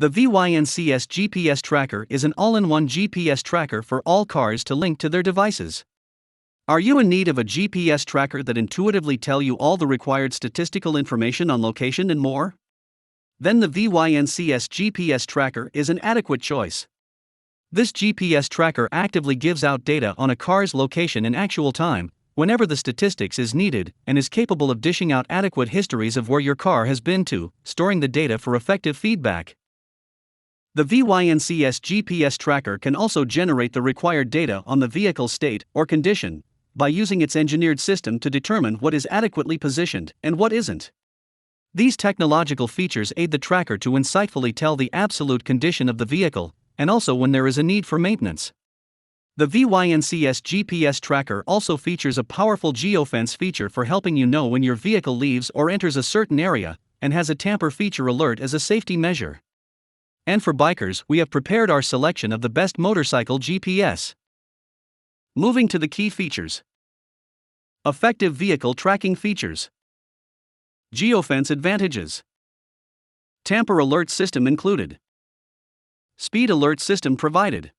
The VYNCS GPS Tracker is an all-in-one GPS tracker for all cars to link to their devices. Are you in need of a GPS tracker that intuitively tells you all the required statistical information on location and more? Then the VYNCS GPS Tracker is an adequate choice. This GPS tracker actively gives out data on a car's location in actual time, whenever the statistics is needed, and is capable of dishing out adequate histories of where your car has been to, storing the data for effective feedback. The VYNCS GPS tracker can also generate the required data on the vehicle's state or condition, by using its engineered system to determine what is adequately positioned and what isn't. These technological features aid the tracker to insightfully tell the absolute condition of the vehicle, and also when there is a need for maintenance. The VYNCS GPS tracker also features a powerful geofence feature for helping you know when your vehicle leaves or enters a certain area, and has a tamper feature alert as a safety measure. And for bikers, we have prepared our selection of the best motorcycle GPS. Moving to the key features. Effective vehicle tracking features. Geofence advantages. Tamper alert system included. Speed alert system provided.